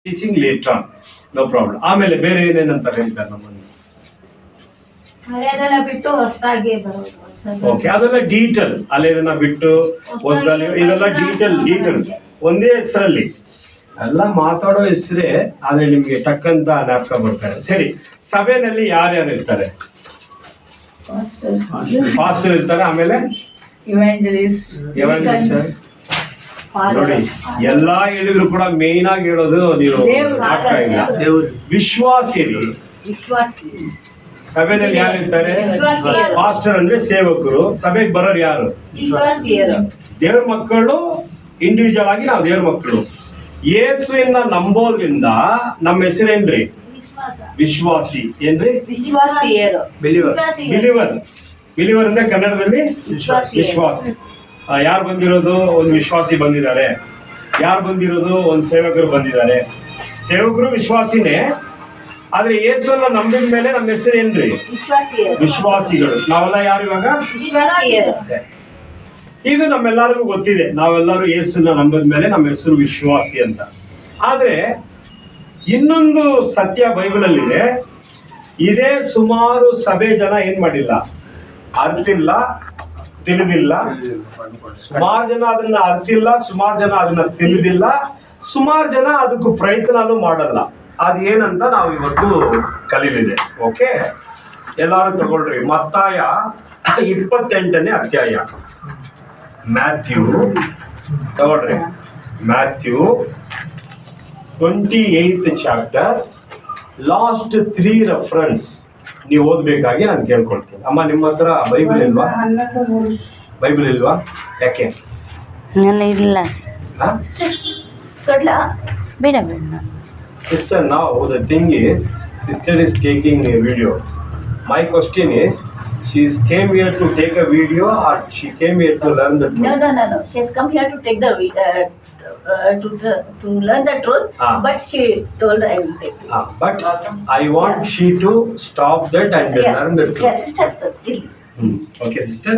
Teaching litre no problem. ಆಮೇಲೆ ಬೇರೆ ಏನೇನಂತ ಹೇಳ್ತಾರೆ ನಮ್ಮನ್ನು? ಹಳೆದನ್ನ ಬಿಟ್ಟು ಹೊಸದಾಗಿ ಬರೋದು. ಓಕೆ, ಅದೆಲ್ಲ ಡೀಟೇಲ್. ಹಳೆದನ್ನ ಬಿಟ್ಟು ಹೊಸದಲ್ಲಿ ಇದೆಲ್ಲ ಡೀಟೇಲ್ ಒಂದೇ ಹೆಸರಲ್ಲಿ ಎಲ್ಲ ಮಾತಾಡೋ ಹೆಸರೇ, ಆದ್ರೆ ನಿಮ್ಗೆ ಟಕ್ಕಂತ ಜ್ಞಾಪಕ ಬರ್ತಾರೆ. ಸರಿ, ಸಭೆಯಲ್ಲಿ ಯಾರ್ಯಾರು ಇರ್ತಾರೆ? ಪಾಸ್ಟರ್ ಇರ್ತಾರೆ, ಆಮೇಲೆ ಇವಾಂಜಲಿಸ್ಟ್. ನೋಡಿ, ಎಲ್ಲಾ ಹೇಳಿದ್ರು ಕೂಡ ಮೇನ್ ಆಗಿ ಹೇಳೋದು ನೀವು ಆಗ್ತಾ ಇಲ್ಲ. ವಿಶ್ವಾಸಿರಿ. ಸಭೆಯಲ್ಲಿ ಯಾರು ಇರ್ತಾರೆ? ಪಾಸ್ಟರ್ ಅಂದ್ರೆ ಸೇವಕರು. ಸಭೆಗೆ ಬರೋರು ಯಾರು? ದೇವ್ರ ಮಕ್ಕಳು. ಇಂಡಿವಿಜುವಲ್ ಆಗಿ ನಾವು ದೇವ್ರ ಮಕ್ಕಳು. ಯೇಸುವಿನ ನಂಬೋದ್ರಿಂದ ನಮ್ಮ ಹೆಸರೇನ್ರಿ? ವಿಶ್ವಾಸಿ. ಏನ್ರಿ? ಬಿಲಿವರ್ ಅಂದ್ರೆ ಕನ್ನಡದಲ್ಲಿ ವಿಶ್ವಾಸಿ. ಯಾರು ಬಂದಿರೋದು? ಒಂದು ವಿಶ್ವಾಸಿ ಬಂದಿದ್ದಾರೆ. ಯಾರು ಬಂದಿರೋದು? ಒಂದು ಸೇವಕರು ಬಂದಿದ್ದಾರೆ. ಸೇವಕರು ವಿಶ್ವಾಸಿನೇ, ಆದ್ರೆ ಯೇಸುವನ್ನ ನಂಬಿದ ಮೇಲೆ ನಮ್ಮ ಹೆಸರು ಏನ್ರಿ? ವಿಶ್ವಾಸಿಗಳು. ನಾವೆಲ್ಲ ಯಾರು ಇವಾಗ? ಇದು ನಮ್ಮೆಲ್ಲರಿಗೂ ಗೊತ್ತಿದೆ. ನಾವೆಲ್ಲರೂ ಯೇಸುನ ನಂಬಿದ ಮೇಲೆ ನಮ್ಮ ಹೆಸರು ವಿಶ್ವಾಸಿ ಅಂತ. ಆದ್ರೆ ಇನ್ನೊಂದು ಸತ್ಯ ಬೈಬಲ್ ಅಲ್ಲಿದೆ. ಇದೇ ಸುಮಾರು ಸಭೆ ಜನ ಏನ್ ಮಾಡಿಲ್ಲ, ಅರ್ತಿಲ್ಲ, ತಿಳಿದಿಲ್ಲ. ಸುಮಾರು ಜನ ಅದನ್ನ ಅರ್ತಿಲ್ಲ, ಸುಮಾರು ಜನ ಅದನ್ನ ತಿಳಿದಿಲ್ಲ, ಸುಮಾರು ಜನ ಅದಕ್ಕೂ ಪ್ರಯತ್ನನೂ ಮಾಡಲ್ಲ. ಅದು ಏನಂತ ನಾವು ಇವತ್ತು ಕಲೀಲಿದೆ. ಓಕೆ, ಎಲ್ಲಾರು ತಗೊಳ್ರಿ. ಮತ್ತಾಯ 28ನೇ ಅಧ್ಯಾಯ. ಮ್ಯಾಥ್ಯೂ ತಗೊಳ್ರಿ. Matthew 28th chapter last 3 reference ನೀವು ಓದ್ಬೇಕಾಗಿ ನಾನು ಕೇಳ್ಕೊಳ್ತೀನಿ. ಅಮ್ಮ, ನಿಮ್ಮ ಹತ್ರ ಬೈಬಲ್ ಇಲ್ವಾ? ಬೈಬಲ್ ಇಲ್ವಾ? ಯಾಕೆ? ಇಲ್ಲ ಬೇಡ ಬೇಡ. Sister, now the thing is, sister is taking a video. My question is, she came here to take a video, or she came here to learn the truth? No. She has come here to take the to learn the truth. But she told I will take it. But I want she to stop that and learn the truth. Yes, sister. Okay, sister.